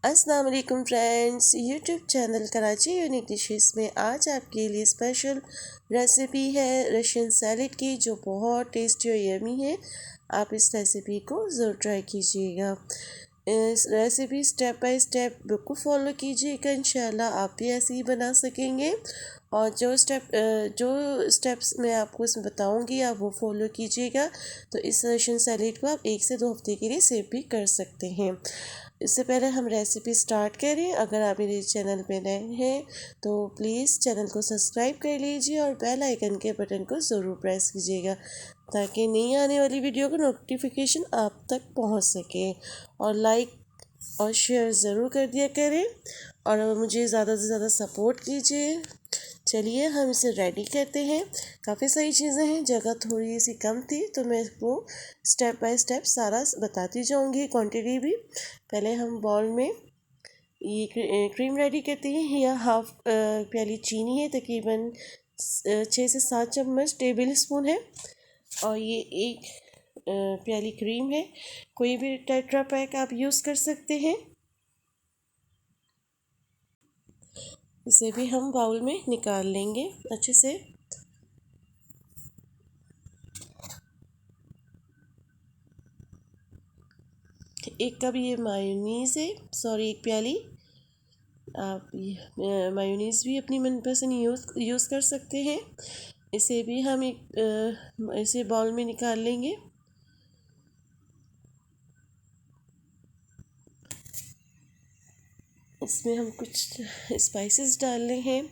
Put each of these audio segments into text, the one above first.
अस्सलाम वालेकुम friends, YouTube channel Karachi unique dishes में आज आपके लिए स्पेशल रेसिपी है रशियन सैलेड की, जो बहुत टेस्टी और यमी है। आप इस रेसिपी को ज़रूर ट्राई कीजिएगा। इस रेसिपी स्टेप बाय स्टेप बिल्कुल फॉलो कीजिएगा, इंशाल्लाह आप भी ऐसे ही बना सकेंगे। और जो स्टेप्स मैं आपको इसमें बताऊंगी आप वो फॉलो कीजिएगा, तो इस रशियन सैलेड को आप 1 से 2 हफ्ते के लिए सेव भी कर सकते हैं। इससे पहले हम रेसिपी स्टार्ट करें, अगर आप मेरे चैनल पे नए हैं तो प्लीज़ चैनल को सब्सक्राइब कर लीजिए और बेल आइकन के बटन को ज़रूर प्रेस कीजिएगा, ताकि नई आने वाली वीडियो का नोटिफिकेशन आप तक पहुंच सके। और लाइक और शेयर ज़रूर कर दिया करें और मुझे ज़्यादा से ज़्यादा सपोर्ट कीजिए। चलिए हम इसे रेडी करते हैं। काफ़ी सारी चीज़ें हैं, जगह थोड़ी सी कम थी तो मैं इसको स्टेप बाय स्टेप सारा बताती जाऊंगी, क्वांटिटी भी। पहले हम बाउल में ये क्रीम रेडी करते हैं। यह हाफ प्याली चीनी है, तकरीबन 6 से 7 चम्मच टेबल स्पून है। और ये एक प्याली क्रीम है। कोई भी टेट्रा पैक आप यूज़ कर सकते हैं। इसे भी हम बाउल में निकाल लेंगे अच्छे से। एक कप ये मायोनीज़ है, सॉरी एक प्याली। आप मायोनीज़ भी अपनी मनपसंद यूज़ कर सकते हैं। इसे भी हम इसे बाउल में निकाल लेंगे। इसमें हम कुछ स्पाइसेस डालने हैं,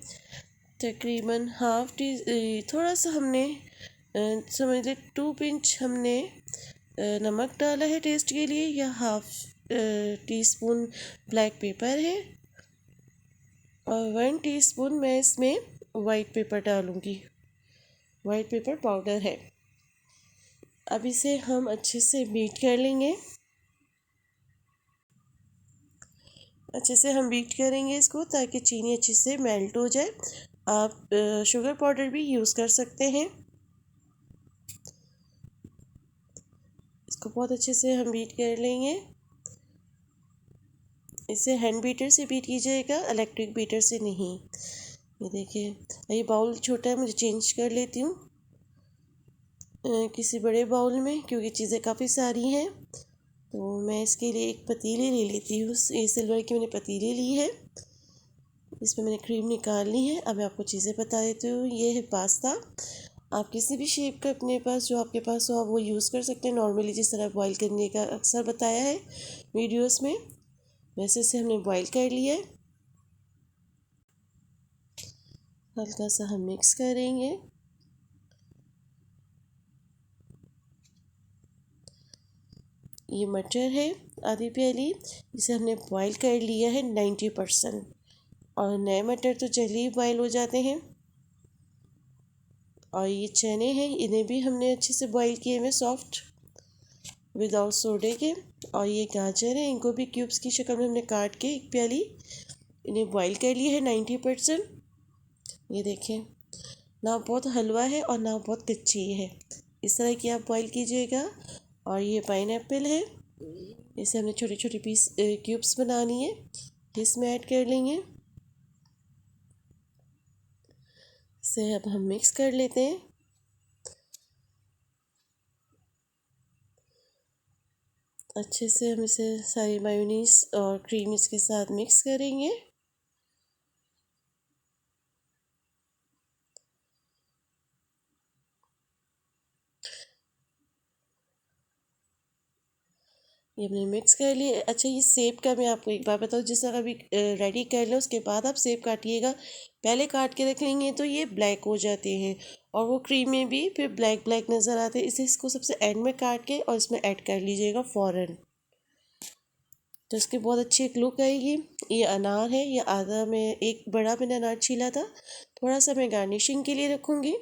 तकरीबन थोड़ा सा हमने समझ लें 2 पिंच हमने नमक डाला है टेस्ट के लिए, या half tea spoon black pepper है, और 1 टीस्पून मैं इसमें वाइट पेपर डालूँगी। वाइट पेपर पाउडर है। अब इसे हम अच्छे से बीट कर लेंगे। अच्छे से हम बीट करेंगे इसको, ताकि चीनी अच्छे से मेल्ट हो जाए। आप शुगर पाउडर भी यूज़ कर सकते हैं। इसको बहुत अच्छे से हम बीट कर लेंगे। इसे हैंड बीटर से बीट कीजिएगा, इलेक्ट्रिक बीटर से नहीं। ये देखिए, ये बाउल छोटा है, मुझे चेंज कर लेती हूँ किसी बड़े बाउल में, क्योंकि चीज़ें काफ़ी सारी हैं। तो मैं इसके लिए एक पतीली ले लेती हूँ। ये सिल्वर की मैंने पतीली ली है, इसमें मैंने क्रीम निकालनी है। अब मैं आपको चीज़ें बता देती हूँ। ये है पास्ता। आप किसी भी शेप का अपने पास जो आपके पास हो आप वो यूज़ कर सकते हैं। नॉर्मली जिस तरह बॉईल करने का अक्सर बताया है वीडियोस में, वैसे से हमने बॉईल कर लिया है। हल्का सा हम मिक्स करेंगे। ये मटर है आधी प्याली, इसे हमने बॉईल कर लिया है 90%। और नए मटर तो जल्दी ही बॉयल हो जाते हैं। और ये चने हैं, इन्हें भी हमने अच्छे से बॉईल किए हुए सॉफ्ट, विदाउट सोडे के। और ये गाजर है, इनको भी क्यूब्स की शक्ल में हमने काट के एक प्याली इन्हें बॉईल कर लिया है 90%। ये देखें, ना बहुत हलवा है और ना बहुत कच्ची है, इस तरह की आप बॉईल कीजिएगा। और ये पाइनएप्पल है, इसे हमने छोटे छोटे पीस क्यूब्स बनानी है, इसमें ऐड कर लेंगे। इसे अब हम मिक्स कर लेते हैं। अच्छे से हम इसे सारी मायोनीस और क्रीम इसके साथ मिक्स करेंगे। ये हमने मिक्स कर लिए। अच्छा, ये सेब का मैं आपको एक बात बताऊँ, जिस तरह अभी रेडी कर लें उसके बाद आप सेब काटिएगा। पहले काट के रख लेंगे तो ये ब्लैक हो जाते हैं और वो क्रीम में भी फिर ब्लैक ब्लैक नज़र आते हैं। इसे इसको सबसे एंड में काट के और इसमें ऐड कर लीजिएगा फ़ौरन, तो इसकी बहुत अच्छी एक लुक आएगी। ये अनार है, ये आधा में एक बड़ा मैंने अनार छीला था, थोड़ा सा मैं गार्निशिंग के लिए रखूँगी।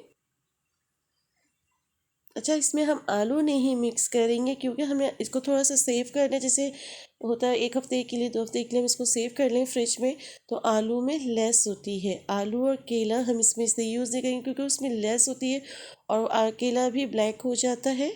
अच्छा, इसमें हम आलू नहीं मिक्स करेंगे, क्योंकि हमें इसको थोड़ा सा सेव करना है। जैसे होता है 1 हफ्ते के लिए 2 हफ्ते के लिए हम इसको सेव कर लें फ्रिज में, तो आलू में लेस होती है। आलू और केला हम इसमें इसलिए यूज़ नहीं करेंगे क्योंकि उसमें लेस होती है, और केला भी ब्लैक हो जाता है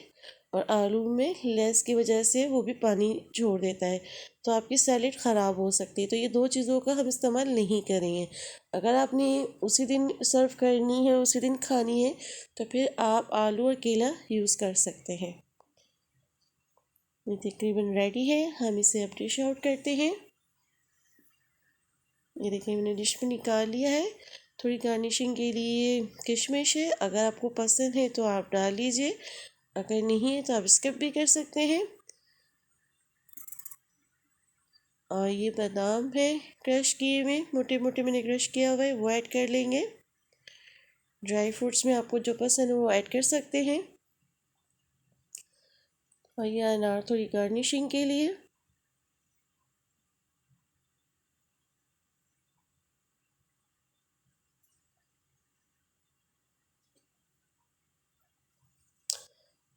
और आलू में लेस की वजह से वो भी पानी छोड़ देता है, तो आपकी सैलेड ख़राब हो सकती है। तो ये दो चीज़ों का हम इस्तेमाल नहीं करेंगे। अगर आपने उसी दिन सर्व करनी है, उसी दिन खानी है, तो फिर आप आलू और केला यूज़ कर सकते हैं। ये तकरीबन रेडी है, हम इसे अब डिश आउट करते हैं। ये देखिए मैंने डिश में निकाल लिया है। थोड़ी गार्निशिंग के लिए किशमिश है, अगर आपको पसंद है तो आप डाल लीजिए, अगर नहीं है तो आप स्किप भी कर सकते हैं। और ये बादाम है क्रश किए हुए, मोटे मोटे मैंने क्रश किया हुआ है, वो ऐड कर लेंगे। ड्राई फ्रूट्स में आपको जो पसंद है वो ऐड कर सकते हैं। और ये अनार थोड़ी गार्निशिंग के लिए।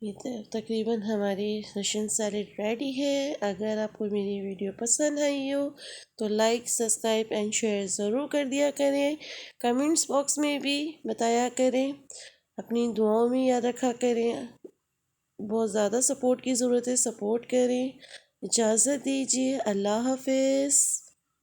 ये तकरीबन हमारी रशियन सैलेड रेडी है। अगर आपको मेरी वीडियो पसंद आई हो तो लाइक, सब्सक्राइब एंड शेयर ज़रूर कर दिया करें। कमेंट्स बॉक्स में भी बताया करें, अपनी दुआओं में याद रखा करें। बहुत ज़्यादा सपोर्ट की ज़रूरत है, सपोर्ट करें। इजाज़त दीजिए, अल्लाह हाफिज़।